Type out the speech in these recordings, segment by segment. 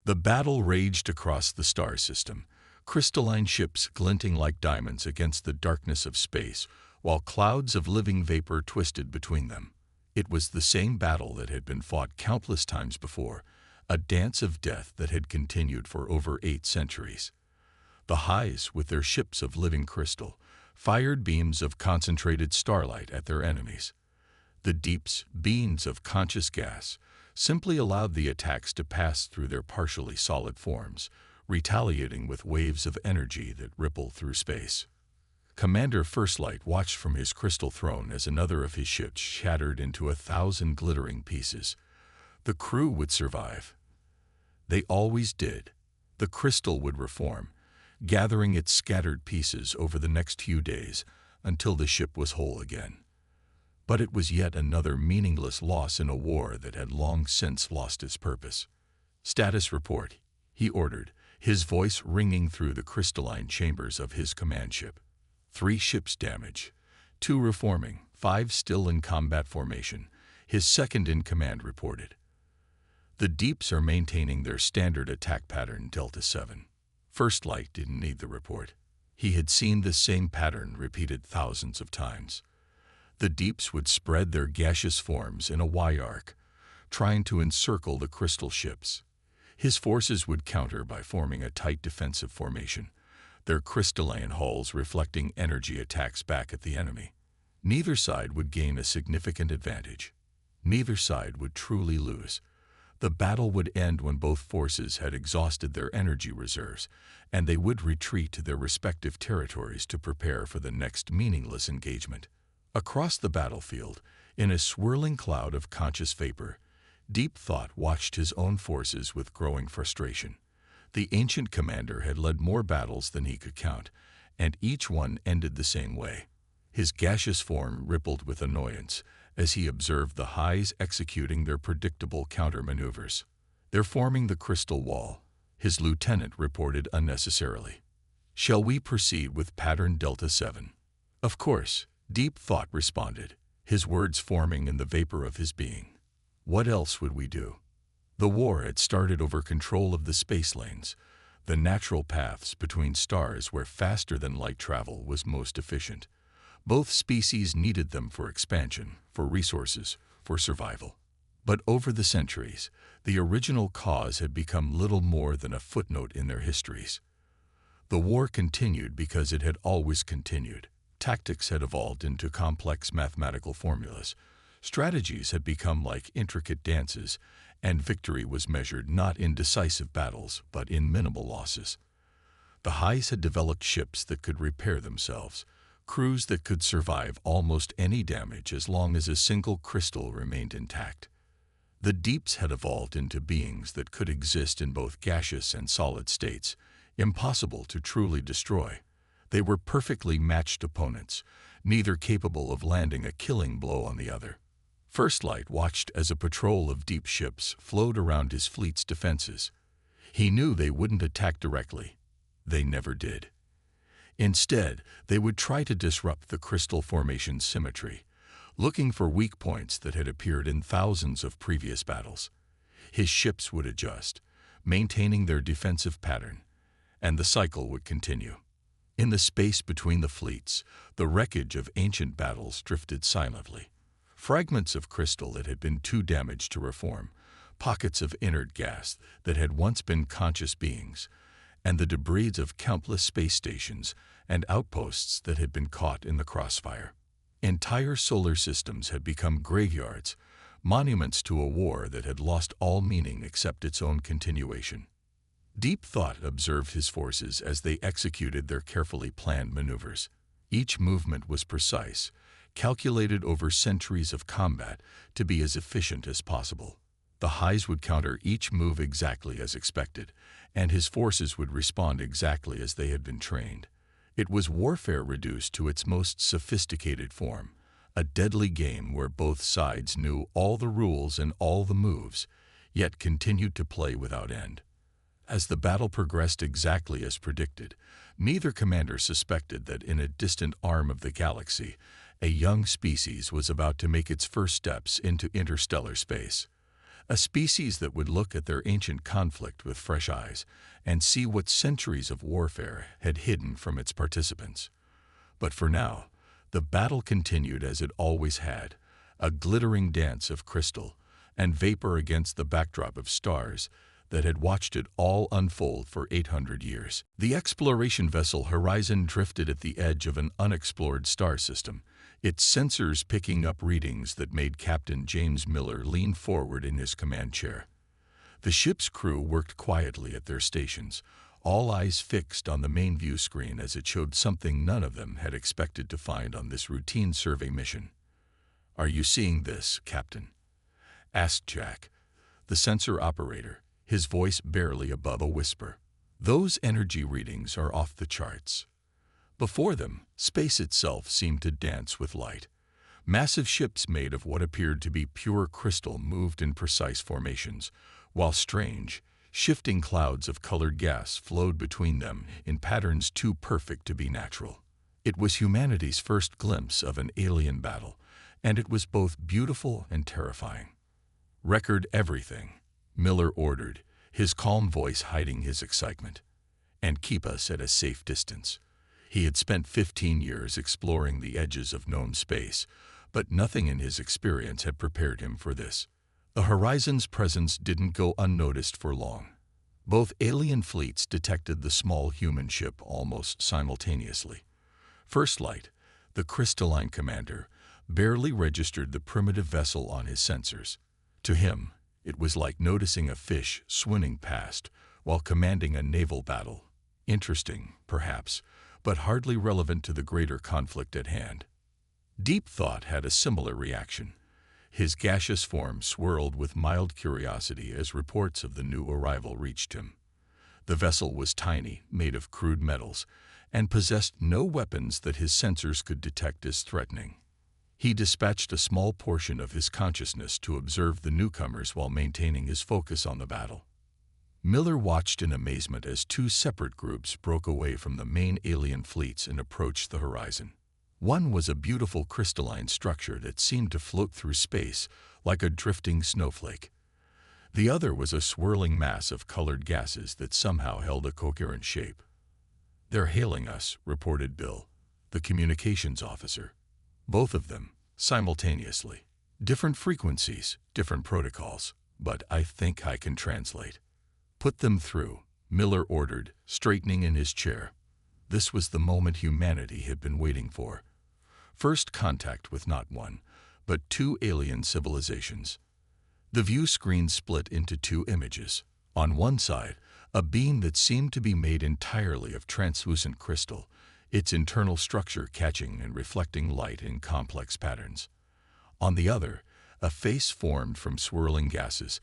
The battle raged across the star system, crystalline ships glinting like diamonds against the darkness of space, while clouds of living vapor twisted between them. It was the same battle that had been fought countless times before, a dance of death that had continued for over 8 centuries. The highs, with their ships of living crystal, fired beams of concentrated starlight at their enemies. The deeps, beams of conscious gas, simply allowed the attacks to pass through their partially solid forms, retaliating with waves of energy that ripple through space. Commander Firstlight watched from his crystal throne as another of his ships shattered into 1,000 glittering pieces. The crew would survive. They always did. The crystal would reform, gathering its scattered pieces over the next few days until the ship was whole again. But it was yet another meaningless loss in a war that had long since lost its purpose. "Status report," he ordered, his voice ringing through the crystalline chambers of his command ship. 3 ships damaged, 2 reforming, 5 still in combat formation, his second-in-command reported. "The Deeps are maintaining their standard attack pattern Delta 7. Firstlight didn't need the report. He had seen the same pattern repeated thousands of times. The Deeps would spread their gaseous forms in a Y-arc, trying to encircle the crystal ships. His forces would counter by forming a tight defensive formation, their crystalline hulls reflecting energy attacks back at the enemy. Neither side would gain a significant advantage. Neither side would truly lose. The battle would end when both forces had exhausted their energy reserves, and they would retreat to their respective territories to prepare for the next meaningless engagement. Across the battlefield, in a swirling cloud of conscious vapor, Deep Thought watched his own forces with growing frustration. The ancient commander had led more battles than he could count, and each one ended the same way. His gaseous form rippled with annoyance as he observed the highs executing their predictable counter-maneuvers. "They're forming the crystal wall," his lieutenant reported unnecessarily. "Shall we proceed with pattern Delta 7? "Of course," Deep Thought responded, his words forming in the vapor of his being. What else would we do? The war had started over control of the space lanes, the natural paths between stars where faster-than-light travel was most efficient. Both species needed them for expansion, for resources, for survival. But over the centuries, the original cause had become little more than a footnote in their histories. The war continued because it had always continued. Tactics had evolved into complex mathematical formulas. Strategies had become like intricate dances, and victory was measured not in decisive battles, but in minimal losses. The highs had developed ships that could repair themselves, crews that could survive almost any damage as long as a single crystal remained intact. The Deeps had evolved into beings that could exist in both gaseous and solid states, impossible to truly destroy. They were perfectly matched opponents, neither capable of landing a killing blow on the other. Firstlight watched as a patrol of deep ships flowed around his fleet's defenses. He knew they wouldn't attack directly. They never did. Instead, they would try to disrupt the crystal formation's symmetry, looking for weak points that had appeared in thousands of previous battles. His ships would adjust, maintaining their defensive pattern, and the cycle would continue. In the space between the fleets, the wreckage of ancient battles drifted silently. Fragments of crystal that had been too damaged to reform, pockets of inert gas that had once been conscious beings, and the debris of countless space stations and outposts that had been caught in the crossfire. Entire solar systems had become graveyards, monuments to a war that had lost all meaning except its own continuation. Deep Thought observed his forces as they executed their carefully planned maneuvers. Each movement was precise, calculated over centuries of combat to be as efficient as possible. The highs would counter each move exactly as expected, and his forces would respond exactly as they had been trained. It was warfare reduced to its most sophisticated form, a deadly game where both sides knew all the rules and all the moves, yet continued to play without end. As the battle progressed exactly as predicted, neither commander suspected that in a distant arm of the galaxy, a young species was about to make its first steps into interstellar space. A species that would look at their ancient conflict with fresh eyes and see what centuries of warfare had hidden from its participants. But for now, the battle continued as it always had, a glittering dance of crystal and vapor against the backdrop of stars that had watched it all unfold for 800 years. The exploration vessel Horizon drifted at the edge of an unexplored star system, its sensors picking up readings that made Captain James Miller lean forward in his command chair. The ship's crew worked quietly at their stations, all eyes fixed on the main view screen as it showed something none of them had expected to find on this routine survey mission. "Are you seeing this, Captain?" asked Jack, the sensor operator, his voice barely above a whisper. "Those energy readings are off the charts." Before them, space itself seemed to dance with light. Massive ships made of what appeared to be pure crystal moved in precise formations, while strange, shifting clouds of colored gas flowed between them in patterns too perfect to be natural. It was humanity's first glimpse of an alien battle, and it was both beautiful and terrifying. "Record everything," Miller ordered, his calm voice hiding his excitement. "And keep us at a safe distance." He had spent 15 years exploring the edges of known space, but nothing in his experience had prepared him for this. The Horizon's presence didn't go unnoticed for long. Both alien fleets detected the small human ship almost simultaneously. First Light, the crystalline commander, barely registered the primitive vessel on his sensors. To him, it was like noticing a fish swimming past while commanding a naval battle. Interesting, perhaps, but hardly relevant to the greater conflict at hand. Deep Thought had a similar reaction. His gaseous form swirled with mild curiosity as reports of the new arrival reached him. The vessel was tiny, made of crude metals, and possessed no weapons that his sensors could detect as threatening. He dispatched a small portion of his consciousness to observe the newcomers while maintaining his focus on the battle. Miller watched in amazement as two separate groups broke away from the main alien fleets and approached the Horizon. One was a beautiful crystalline structure that seemed to float through space like a drifting snowflake. The other was a swirling mass of colored gases that somehow held a coherent shape. "They're hailing us," reported Bill, the communications officer. Both of them, simultaneously. "Different frequencies, different protocols, but I think I can translate." "Put them through," Miller ordered, straightening in his chair. This was the moment humanity had been waiting for. First contact with not one, but two alien civilizations. The view screen split into two images. On one side, a being that seemed to be made entirely of translucent crystal, its internal structure catching and reflecting light in complex patterns. On the other, a face formed from swirling gases,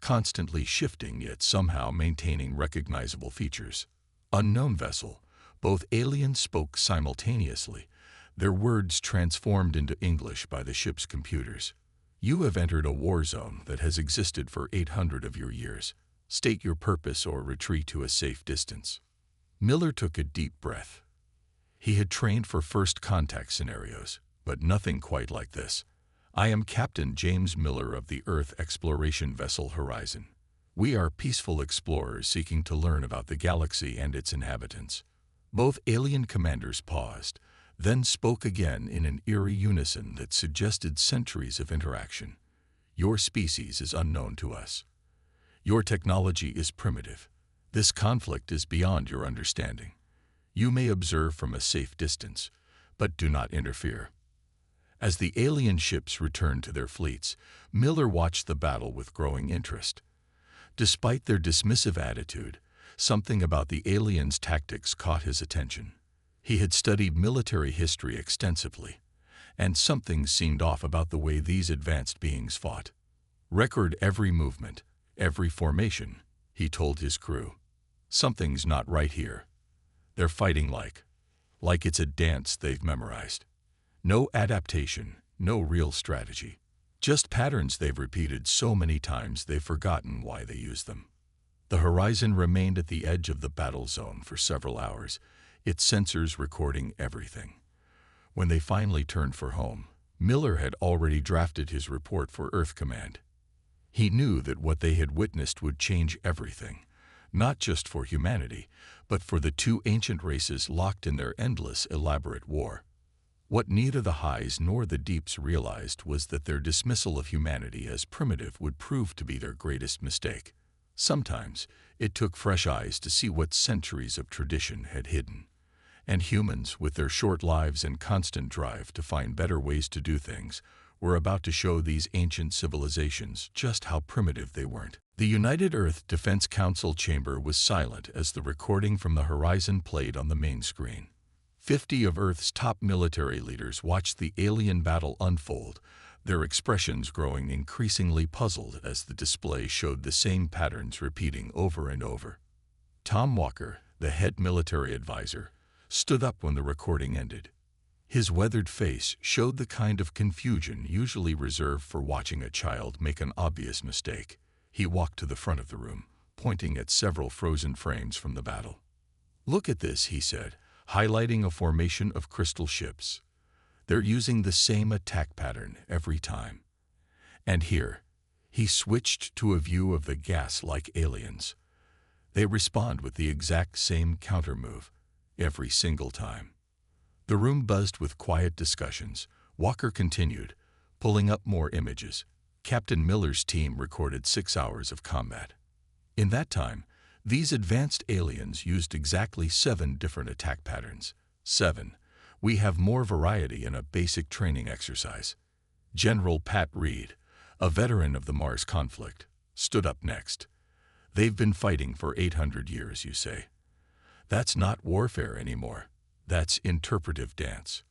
constantly shifting yet somehow maintaining recognizable features. Unknown vessel. Both aliens spoke simultaneously, their words transformed into English by the ship's computers. "You have entered a war zone that has existed for 800 of your years. State your purpose or retreat to a safe distance." Miller took a deep breath. He had trained for first contact scenarios, but nothing quite like this. "I am Captain James Miller of the Earth exploration vessel Horizon. We are peaceful explorers seeking to learn about the galaxy and its inhabitants." Both alien commanders paused, then spoke again in an eerie unison that suggested centuries of interaction. "Your species is unknown to us. Your technology is primitive. This conflict is beyond your understanding. You may observe from a safe distance, but do not interfere." As the alien ships returned to their fleets, Miller watched the battle with growing interest. Despite their dismissive attitude, something about the aliens' tactics caught his attention. He had studied military history extensively, and something seemed off about the way these advanced beings fought. "Record every movement, every formation," he told his crew. "Something's not right here. They're fighting like it's a dance they've memorized. No adaptation, no real strategy. Just patterns they've repeated so many times they've forgotten why they use them." The Horizon remained at the edge of the battle zone for several hours, its sensors recording everything. When they finally turned for home, Miller had already drafted his report for Earth Command. He knew that what they had witnessed would change everything, not just for humanity, but for the two ancient races locked in their endless, elaborate war. What neither the highs nor the deeps realized was that their dismissal of humanity as primitive would prove to be their greatest mistake. Sometimes it took fresh eyes to see what centuries of tradition had hidden. And humans, with their short lives and constant drive to find better ways to do things, were about to show these ancient civilizations just how primitive they weren't. The United Earth Defense Council chamber was silent as the recording from the horizon played on the main screen. 50 of Earth's top military leaders watched the alien battle unfold, their expressions growing increasingly puzzled as the display showed the same patterns repeating over and over. Tom Walker, the head military advisor, stood up when the recording ended. His weathered face showed the kind of confusion usually reserved for watching a child make an obvious mistake. He walked to the front of the room, pointing at several frozen frames from the battle. "Look at this," he said, highlighting a formation of crystal ships. "They're using the same attack pattern every time. And here," he switched to a view of the gas-like aliens. "They respond with the exact same counter-move every single time." The room buzzed with quiet discussions. Walker continued, pulling up more images. Captain Miller's team recorded 6 hours of combat. In that time, these advanced aliens used exactly 7 different attack patterns. 7. We have more variety in a basic training exercise. General Pat Reed, a veteran of the Mars conflict, stood up next. "They've been fighting for 800 years, you say. That's not warfare anymore. That's interpretive dance."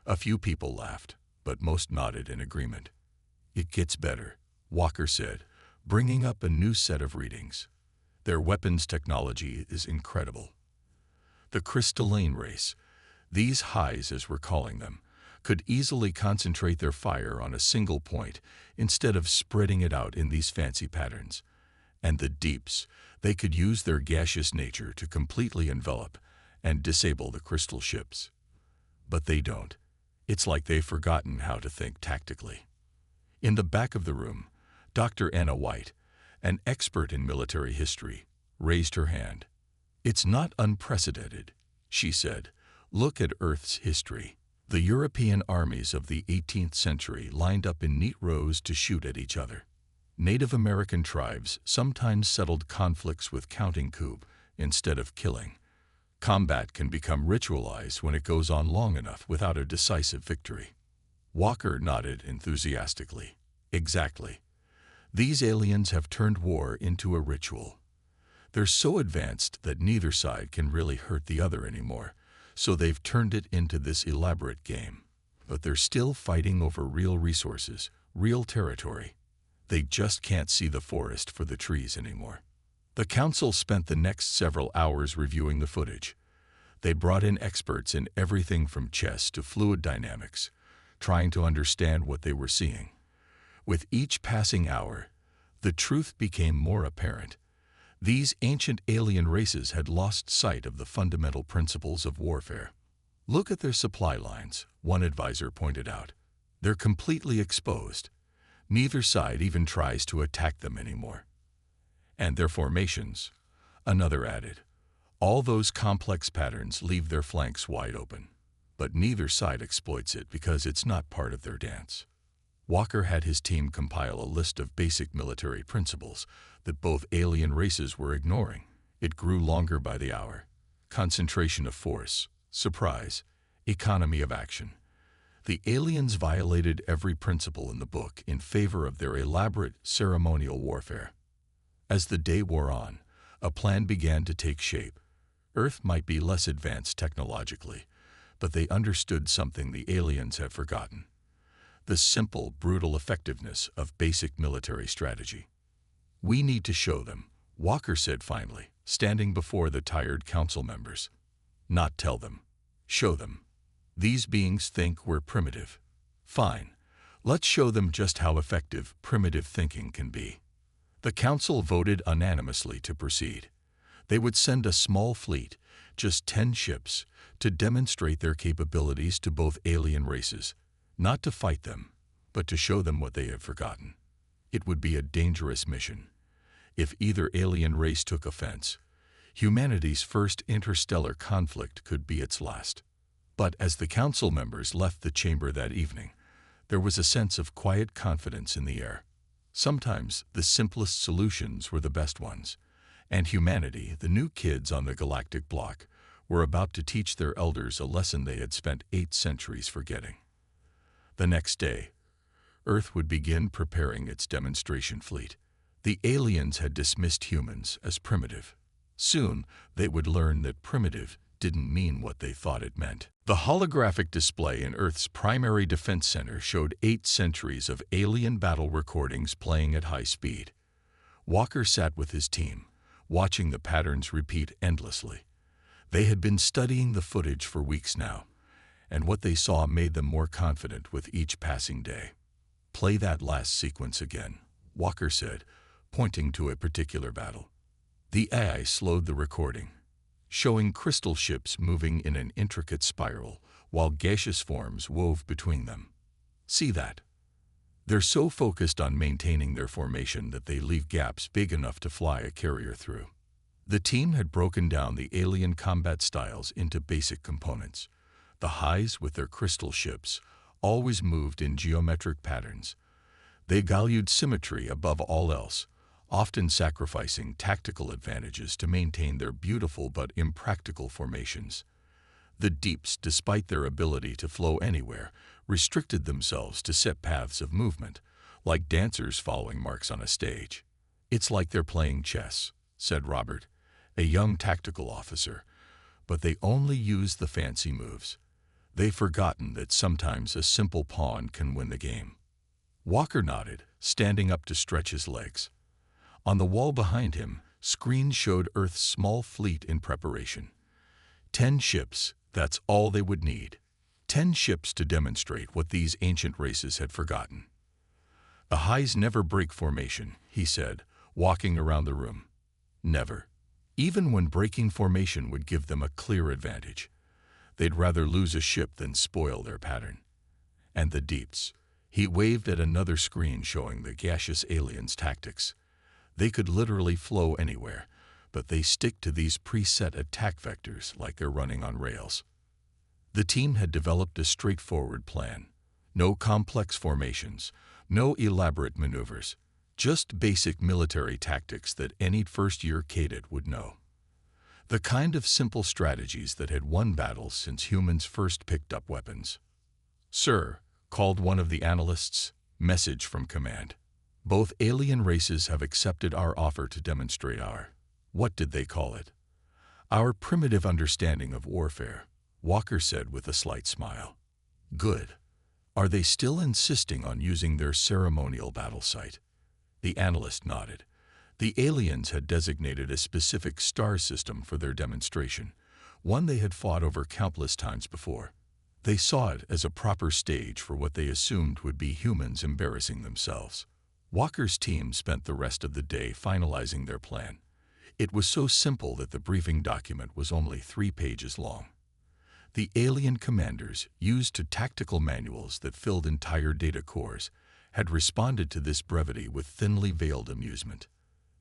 A few people laughed, but most nodded in agreement. "It gets better," Walker said, bringing up a new set of readings. "Their weapons technology is incredible. The crystalline race, these highs as we're calling them, could easily concentrate their fire on a single point instead of spreading it out in these fancy patterns. And the deeps, they could use their gaseous nature to completely envelop and disable the crystal ships. But they don't. It's like they've forgotten how to think tactically." In the back of the room, Dr. Anna White, an expert in military history, raised her hand. "It's not unprecedented," she said. "Look at Earth's history. The European armies of the 18th century lined up in neat rows to shoot at each other. Native American tribes sometimes settled conflicts with counting coup instead of killing. Combat can become ritualized when it goes on long enough without a decisive victory." Walker nodded enthusiastically. "Exactly. These aliens have turned war into a ritual. They're so advanced that neither side can really hurt the other anymore, so they've turned it into this elaborate game. But they're still fighting over real resources, real territory. They just can't see the forest for the trees anymore." The council spent the next several hours reviewing the footage. They brought in experts in everything from chess to fluid dynamics, trying to understand what they were seeing. With each passing hour, the truth became more apparent. These ancient alien races had lost sight of the fundamental principles of warfare. "Look at their supply lines," one advisor pointed out. "They're completely exposed. Neither side even tries to attack them anymore. And their formations," another added. "All those complex patterns leave their flanks wide open. But neither side exploits it because it's not part of their dance." Walker had his team compile a list of basic military principles that both alien races were ignoring. It grew longer by the hour. Concentration of force, surprise, economy of action. The aliens violated every principle in the book in favor of their elaborate ceremonial warfare. As the day wore on, a plan began to take shape. Earth might be less advanced technologically, but they understood something the aliens had forgotten: the simple, brutal effectiveness of basic military strategy. "We need to show them," Walker said finally, standing before the tired council members. "Not tell them. Show them. These beings think we're primitive. Fine. Let's show them just how effective primitive thinking can be." The council voted unanimously to proceed. They would send a small fleet, just 10 ships, to demonstrate their capabilities to both alien races, not to fight them, but to show them what they had forgotten. It would be a dangerous mission. If either alien race took offense, humanity's first interstellar conflict could be its last. But as the council members left the chamber that evening, there was a sense of quiet confidence in the air. Sometimes the simplest solutions were the best ones, and humanity, the new kids on the galactic block, were about to teach their elders a lesson they had spent 8 centuries forgetting. The next day, Earth would begin preparing its demonstration fleet. The aliens had dismissed humans as primitive. Soon, they would learn that primitive didn't mean what they thought it meant. The holographic display in Earth's primary defense center showed 8 centuries of alien battle recordings playing at high speed. Walker sat with his team, watching the patterns repeat endlessly. They had been studying the footage for weeks now, and what they saw made them more confident with each passing day. "Play that last sequence again," Walker said, pointing to a particular battle. The AI slowed the recording, showing crystal ships moving in an intricate spiral while gaseous forms wove between them. "See that? They're so focused on maintaining their formation that they leave gaps big enough to fly a carrier through." The team had broken down the alien combat styles into basic components. The highs, with their crystal ships, always moved in geometric patterns. They valued symmetry above all else, often sacrificing tactical advantages to maintain their beautiful but impractical formations. The deeps, despite their ability to flow anywhere, restricted themselves to set paths of movement, like dancers following marks on a stage. "It's like they're playing chess," said Robert, a young tactical officer, "but they only use the fancy moves. They've forgotten that sometimes a simple pawn can win the game." Walker nodded, standing up to stretch his legs. On the wall behind him, screens showed Earth's small fleet in preparation. 10 ships, that's all they would need. 10 ships to demonstrate what these ancient races had forgotten. "The highs never break formation," he said, walking around the room. "Never. Even when breaking formation would give them a clear advantage. They'd rather lose a ship than spoil their pattern. And the deeps." He waved at another screen showing the gaseous aliens' tactics. "They could literally flow anywhere, but they stick to these preset attack vectors like they're running on rails." The team had developed a straightforward plan. No complex formations, no elaborate maneuvers, just basic military tactics that any first-year cadet would know. The kind of simple strategies that had won battles since humans first picked up weapons. "Sir," called one of the analysts, message from command. "Both alien races have accepted our offer to demonstrate our," what did they call it? "Our primitive understanding of warfare," Walker said with a slight smile. "Good. Are they still insisting on using their ceremonial battle site?" The analyst nodded. The aliens had designated a specific star system for their demonstration, one they had fought over countless times before. They saw it as a proper stage for what they assumed would be humans embarrassing themselves. Walker's team spent the rest of the day finalizing their plan. It was so simple that the briefing document was only 3 pages long. The alien commanders, used to tactical manuals that filled entire data cores, had responded to this brevity with thinly veiled amusement.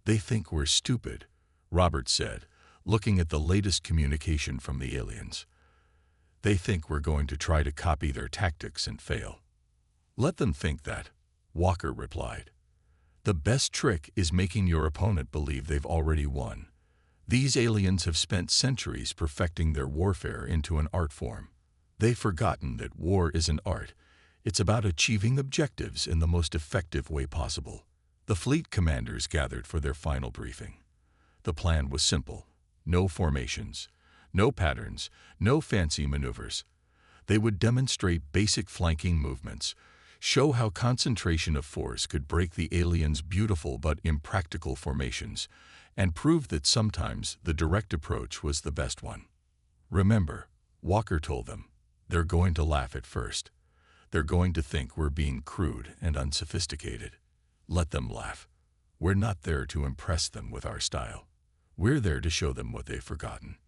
"They think we're stupid," Robert said, looking at the latest communication from the aliens. "They think we're going to try to copy their tactics and fail." "Let them think that," Walker replied. "The best trick is making your opponent believe they've already won. These aliens have spent centuries perfecting their warfare into an art form. They've forgotten that war is an art. It's about achieving objectives in the most effective way possible." The fleet commanders gathered for their final briefing. The plan was simple: no formations, no patterns, no fancy maneuvers. They would demonstrate basic flanking movements, show how concentration of force could break the aliens' beautiful but impractical formations, and prove that sometimes the direct approach was the best one. "Remember," Walker told them, "they're going to laugh at first. They're going to think we're being crude and unsophisticated. Let them laugh. We're not there to impress them with our style. We're there to show them what they've forgotten."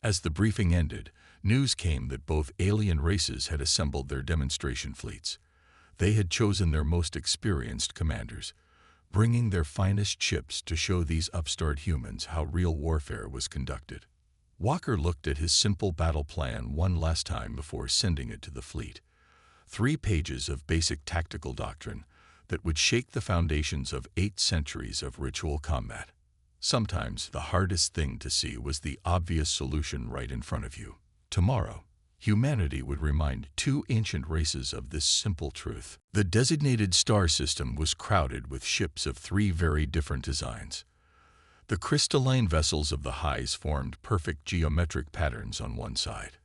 As the briefing ended, news came that both alien races had assembled their demonstration fleets. They had chosen their most experienced commanders, bringing their finest ships to show these upstart humans how real warfare was conducted. Walker looked at his simple battle plan one last time before sending it to the fleet. 3 pages of basic tactical doctrine that would shake the foundations of 8 centuries of ritual combat. Sometimes the hardest thing to see was the obvious solution right in front of you. Tomorrow, humanity would remind 2 ancient races of this simple truth. The designated star system was crowded with ships of 3 very different designs. The crystalline vessels of the highs formed perfect geometric patterns on one side.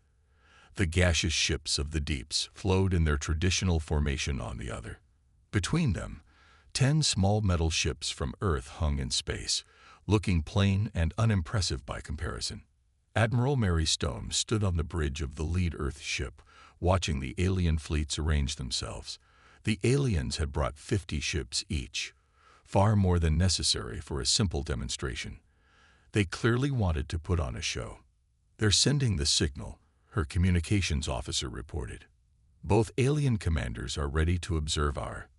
The gaseous ships of the deeps flowed in their traditional formation on the other. Between them, 10 small metal ships from Earth hung in space, looking plain and unimpressive by comparison. Admiral Mary Stone stood on the bridge of the lead Earth ship, watching the alien fleets arrange themselves. The aliens had brought 50 ships each, far more than necessary for a simple demonstration. They clearly wanted to put on a show. "They're sending the signal," her communications officer reported. "Both alien commanders are ready to observe our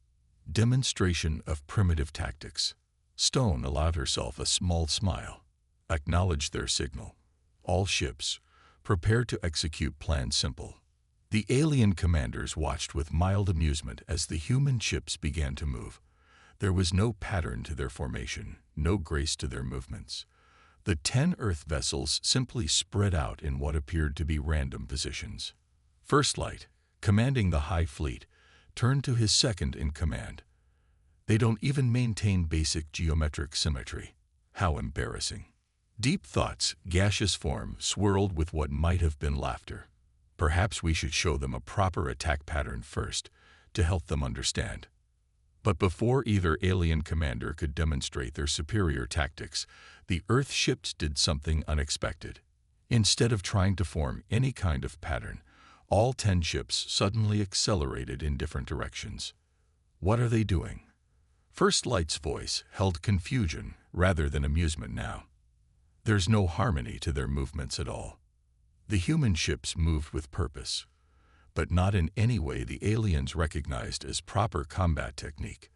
demonstration of primitive tactics." Stone allowed herself a small smile. "Acknowledge their signal. All ships, prepare to execute Plan Simple." The alien commanders watched with mild amusement as the human ships began to move. There was no pattern to their formation, no grace to their movements. The 10 Earth vessels simply spread out in what appeared to be random positions. First Light, commanding the High Fleet, turned to his second in command. "They don't even maintain basic geometric symmetry. How embarrassing." Deep Thought's gaseous form swirled with what might have been laughter. "Perhaps we should show them a proper attack pattern first, to help them understand." But before either alien commander could demonstrate their superior tactics, the Earth ships did something unexpected. Instead of trying to form any kind of pattern, all 10 ships suddenly accelerated in different directions. "What are they doing?" First Light's voice held confusion rather than amusement now. "There's no harmony to their movements at all." The human ships moved with purpose, but not in any way the aliens recognized as proper combat technique.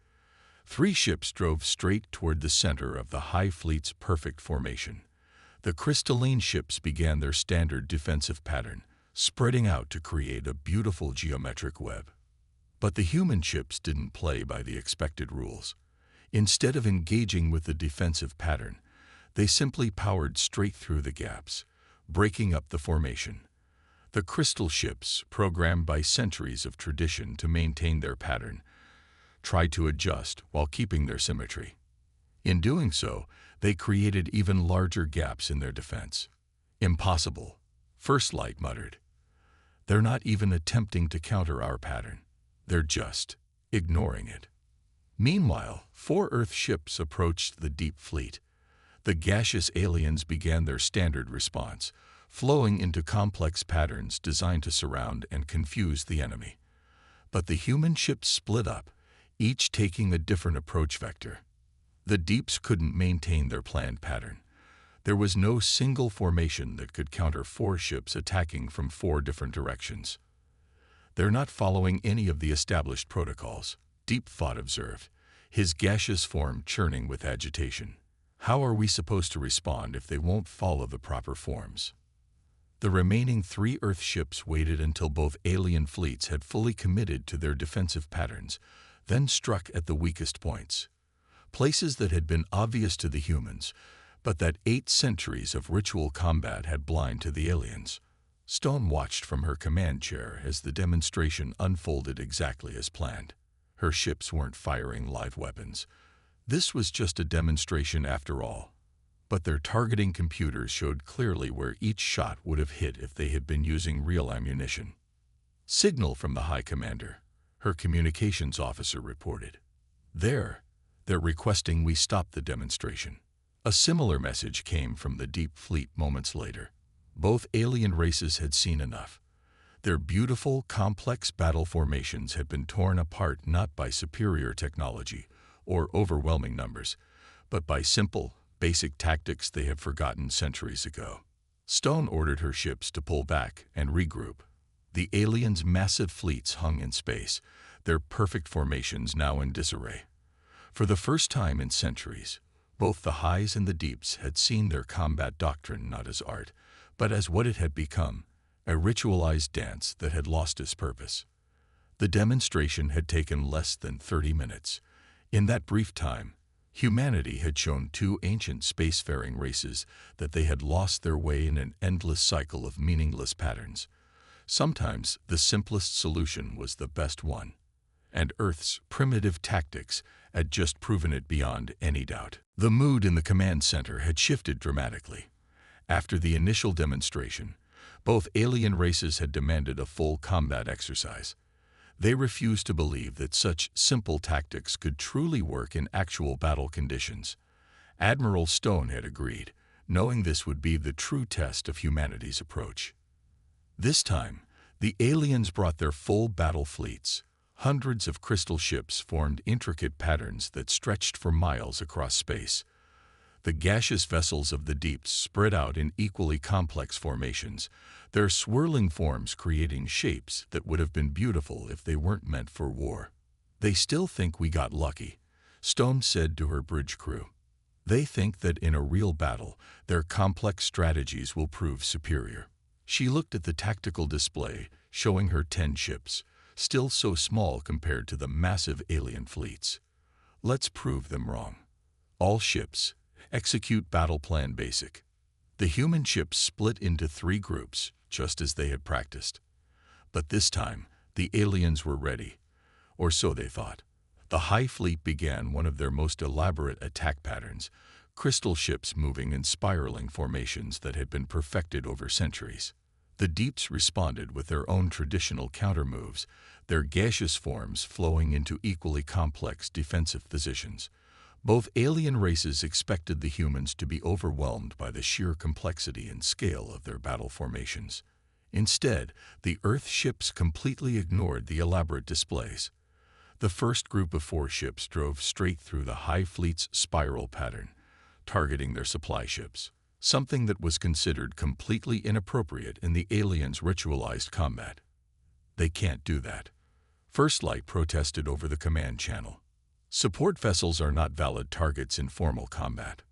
3 ships drove straight toward the center of the High Fleet's perfect formation. The crystalline ships began their standard defensive pattern, spreading out to create a beautiful geometric web. But the human ships didn't play by the expected rules. Instead of engaging with the defensive pattern, they simply powered straight through the gaps, breaking up the formation. The crystal ships, programmed by centuries of tradition to maintain their pattern, tried to adjust while keeping their symmetry. In doing so, they created even larger gaps in their defense. "Impossible," First Light muttered. "They're not even attempting to counter our pattern. They're just ignoring it." Meanwhile, 4 Earth ships approached the Deep Fleet. The gaseous aliens began their standard response, flowing into complex patterns designed to surround and confuse the enemy. But the human ships split up, each taking a different approach vector. The Deeps couldn't maintain their planned pattern. There was no single formation that could counter 4 ships attacking from 4 different directions. "They're not following any of the established protocols," Deep Thought observed, his gaseous form churning with agitation. "How are we supposed to respond if they won't follow the proper forms?" The remaining 3 Earth ships waited until both alien fleets had fully committed to their defensive patterns, then struck at the weakest points, places that had been obvious to the humans, but that 8 centuries of ritual combat had blinded to the aliens. Stone watched from her command chair as the demonstration unfolded exactly as planned. Her ships weren't firing live weapons. This was just a demonstration after all. But their targeting computers showed clearly where each shot would have hit if they had been using real ammunition. "Signal from the High Commander," her communications officer reported. They're requesting we stop the demonstration." A similar message came from the Deep Fleet moments later. Both alien races had seen enough. Their beautiful, complex battle formations had been torn apart not by superior technology or overwhelming numbers, but by simple, basic tactics they had forgotten centuries ago. Stone ordered her ships to pull back and regroup. The aliens' massive fleets hung in space, their perfect formations now in disarray. For the first time in centuries, both the highs and the deeps had seen their combat doctrine not as art, but as what it had become, a ritualized dance that had lost its purpose. The demonstration had taken less than 30 minutes. In that brief time, humanity had shown two ancient spacefaring races that they had lost their way in an endless cycle of meaningless patterns. Sometimes the simplest solution was the best one, and Earth's primitive tactics had just proven it beyond any doubt. The mood in the command center had shifted dramatically. After the initial demonstration, both alien races had demanded a full combat exercise. They refused to believe that such simple tactics could truly work in actual battle conditions. Admiral Stone had agreed, knowing this would be the true test of humanity's approach. This time, the aliens brought their full battle fleets. Hundreds of crystal ships formed intricate patterns that stretched for miles across space. The gaseous vessels of the deeps spread out in equally complex formations, their swirling forms creating shapes that would have been beautiful if they weren't meant for war. "They still think we got lucky," Stone said to her bridge crew. "They think that in a real battle, their complex strategies will prove superior." She looked at the tactical display, showing her 10 ships, still so small compared to the massive alien fleets. "Let's prove them wrong. All ships, execute battle plan basic." The human ships split into 3 groups, just as they had practiced. But this time, the aliens were ready, or so they thought. The High Fleet began one of their most elaborate attack patterns, crystal ships moving in spiraling formations that had been perfected over centuries. The Deeps responded with their own traditional counter-moves, their gaseous forms flowing into equally complex defensive positions. Both alien races expected the humans to be overwhelmed by the sheer complexity and scale of their battle formations. Instead, the Earth ships completely ignored the elaborate displays. The first group of 4 ships drove straight through the High Fleet's spiral pattern, targeting their supply ships, something that was considered completely inappropriate in the aliens' ritualized combat. "They can't do that," First Light protested over the command channel. "Support vessels are not valid targets in formal combat."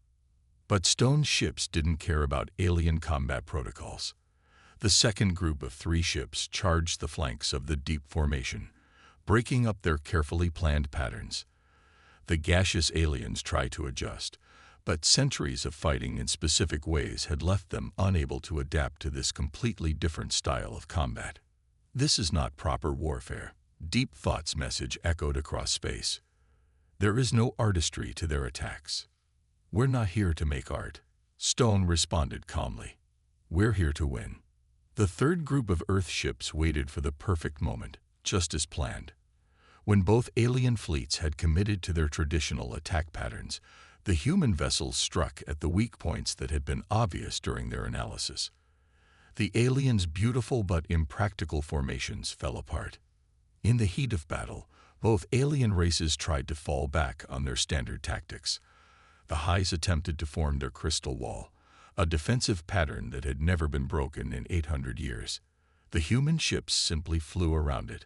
But Stone's ships didn't care about alien combat protocols. The second group of 3 ships charged the flanks of the deep formation, breaking up their carefully planned patterns. The gaseous aliens tried to adjust, but centuries of fighting in specific ways had left them unable to adapt to this completely different style of combat. "This is not proper warfare," Deep Thought's message echoed across space. "There is no artistry to their attacks." "We're not here to make art," Stone responded calmly. "We're here to win." The third group of Earth ships waited for the perfect moment, just as planned. When both alien fleets had committed to their traditional attack patterns, the human vessels struck at the weak points that had been obvious during their analysis. The aliens' beautiful but impractical formations fell apart. In the heat of battle, both alien races tried to fall back on their standard tactics. The Highs attempted to form their crystal wall, a defensive pattern that had never been broken in 800 years. The human ships simply flew around it,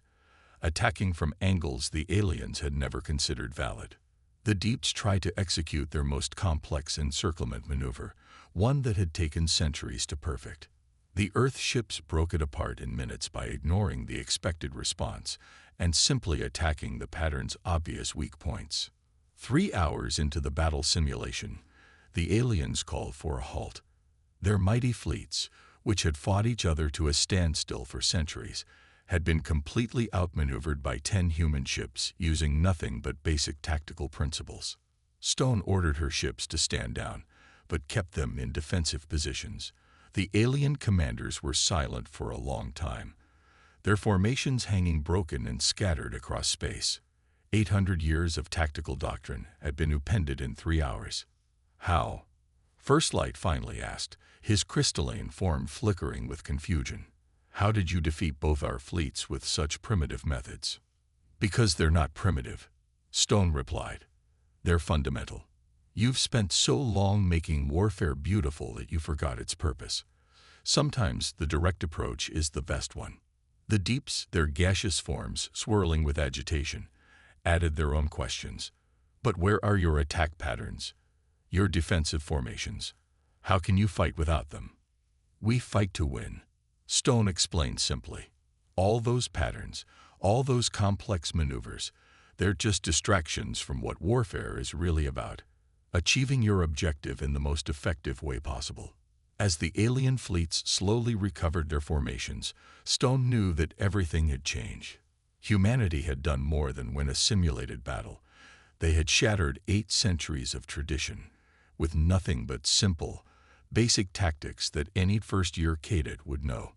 attacking from angles the aliens had never considered valid. The Deeps tried to execute their most complex encirclement maneuver, one that had taken centuries to perfect. The Earth ships broke it apart in minutes by ignoring the expected response and simply attacking the pattern's obvious weak points. 3 hours into the battle simulation, the aliens called for a halt. Their mighty fleets, which had fought each other to a standstill for centuries, had been completely outmaneuvered by 10 human ships using nothing but basic tactical principles. Stone ordered her ships to stand down, but kept them in defensive positions. The alien commanders were silent for a long time, their formations hanging broken and scattered across space. 800 years of tactical doctrine had been upended in 3 hours. "How?" First Light finally asked, his crystalline form flickering with confusion. "How did you defeat both our fleets with such primitive methods?" "Because they're not primitive," Stone replied. "They're fundamental. You've spent so long making warfare beautiful that you forgot its purpose. Sometimes the direct approach is the best one." The deeps, their gaseous forms swirling with agitation, added their own questions. But where are your attack patterns? Your defensive formations? How can you fight without them? We fight to win, Stone explained simply. All those patterns, all those complex maneuvers, they're just distractions from what warfare is really about. Achieving your objective in the most effective way possible. As the alien fleets slowly recovered their formations, Stone knew that everything had changed. Humanity had done more than win a simulated battle. They had shattered 8 centuries of tradition, with nothing but simple, basic tactics that any first-year cadet would know.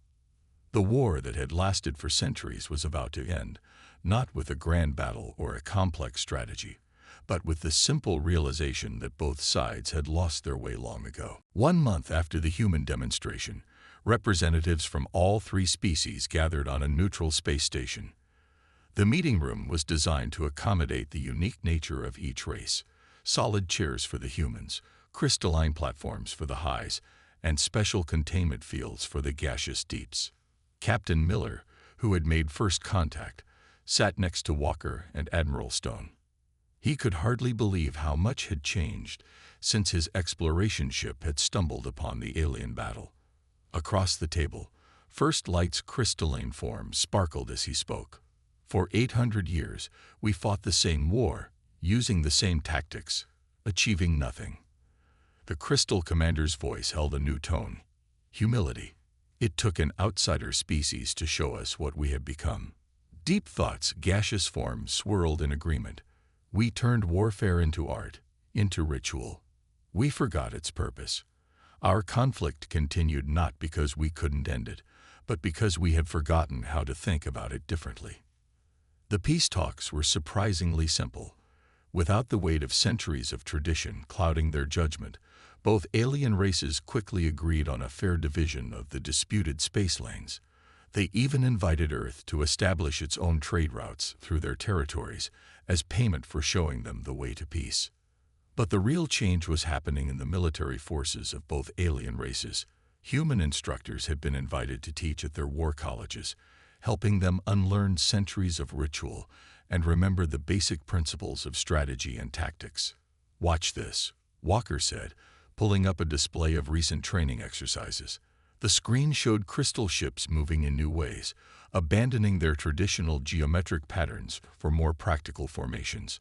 The war that had lasted for centuries was about to end, not with a grand battle or a complex strategy, but with the simple realization that both sides had lost their way long ago. 1 month after the human demonstration, representatives from all 3 species gathered on a neutral space station. The meeting room was designed to accommodate the unique nature of each race: solid chairs for the humans, crystalline platforms for the highs, and special containment fields for the gaseous deeps. Captain Miller, who had made first contact, sat next to Walker and Admiral Stone. He could hardly believe how much had changed since his exploration ship had stumbled upon the alien battle. Across the table, First Light's crystalline form sparkled as he spoke. For 800 years, we fought the same war, using the same tactics, achieving nothing. The Crystal Commander's voice held a new tone: humility. It took an outsider species to show us what we have become. Deep Thought's gaseous form swirled in agreement. We turned warfare into art, into ritual. We forgot its purpose. Our conflict continued not because we couldn't end it, but because we had forgotten how to think about it differently. The peace talks were surprisingly simple. Without the weight of centuries of tradition clouding their judgment, both alien races quickly agreed on a fair division of the disputed space lanes. They even invited Earth to establish its own trade routes through their territories as payment for showing them the way to peace. But the real change was happening in the military forces of both alien races. Human instructors had been invited to teach at their war colleges, helping them unlearn centuries of ritual and remember the basic principles of strategy and tactics. "Watch this," Walker said, pulling up a display of recent training exercises. The screen showed crystal ships moving in new ways, abandoning their traditional geometric patterns for more practical formations.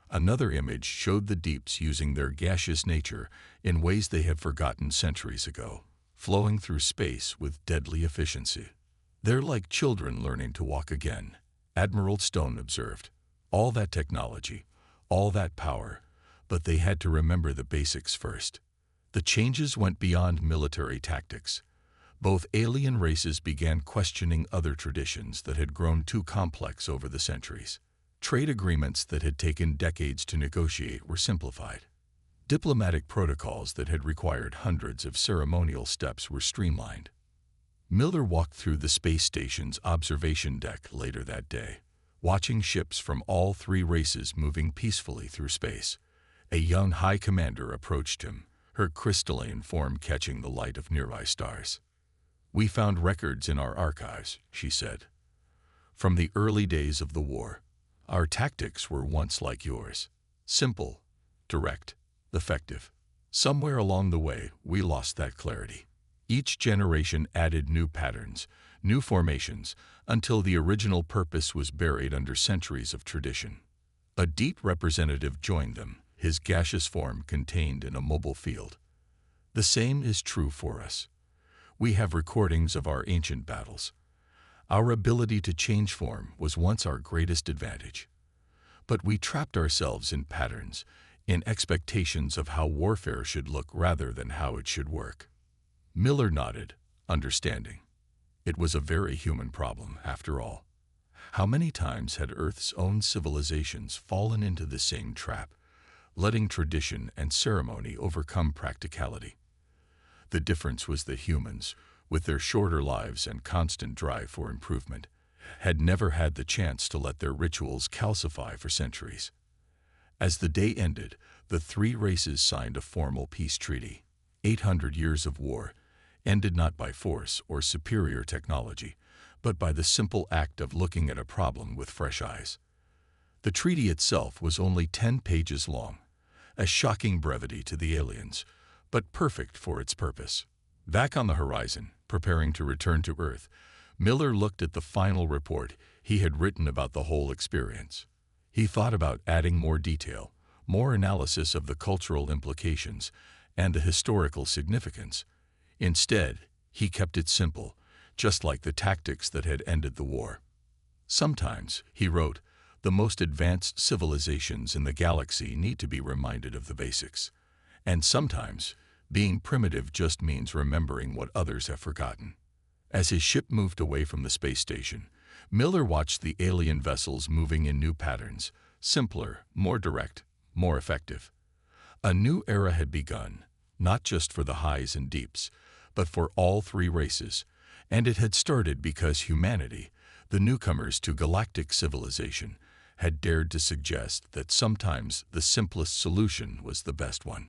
Another image showed the deeps using their gaseous nature in ways they had forgotten centuries ago, flowing through space with deadly efficiency. "They're like children learning to walk again," Admiral Stone observed. "All that technology, all that power, but they had to remember the basics first." The changes went beyond military tactics. Both alien races began questioning other traditions that had grown too complex over the centuries. Trade agreements that had taken decades to negotiate were simplified. Diplomatic protocols that had required hundreds of ceremonial steps were streamlined. Miller walked through the space station's observation deck later that day, watching ships from all 3 races moving peacefully through space. A young high commander approached him, her crystalline form catching the light of nearby stars. "We found records in our archives," she said. "From the early days of the war, our tactics were once like yours. Simple, direct, effective. Somewhere along the way, we lost that clarity. Each generation added new patterns, new formations, until the original purpose was buried under centuries of tradition." A deep representative joined them, his gaseous form contained in a mobile field. "The same is true for us. We have recordings of our ancient battles. Our ability to change form was once our greatest advantage. But we trapped ourselves in patterns, in expectations of how warfare should look rather than how it should work." Miller nodded, understanding. It was a very human problem, after all. How many times had Earth's own civilizations fallen into the same trap, letting tradition and ceremony overcome practicality? The difference was that humans, with their shorter lives and constant drive for improvement, had never had the chance to let their rituals calcify for centuries. As the day ended, the 3 races signed a formal peace treaty. 800 years of war ended not by force or superior technology, but by the simple act of looking at a problem with fresh eyes. The treaty itself was only 10 pages long, a shocking brevity to the aliens, but perfect for its purpose. Back on the horizon, preparing to return to Earth, Miller looked at the final report he had written about the whole experience. He thought about adding more detail, more analysis of the cultural implications and the historical significance. Instead, he kept it simple, just like the tactics that had ended the war. Sometimes, he wrote, the most advanced civilizations in the galaxy need to be reminded of the basics. And sometimes, being primitive just means remembering what others have forgotten. As his ship moved away from the space station, Miller watched the alien vessels moving in new patterns, simpler, more direct, more effective. A new era had begun, not just for the highs and deeps, but for all three races, and it had started because humanity, the newcomers to galactic civilization, had dared to suggest that sometimes the simplest solution was the best one.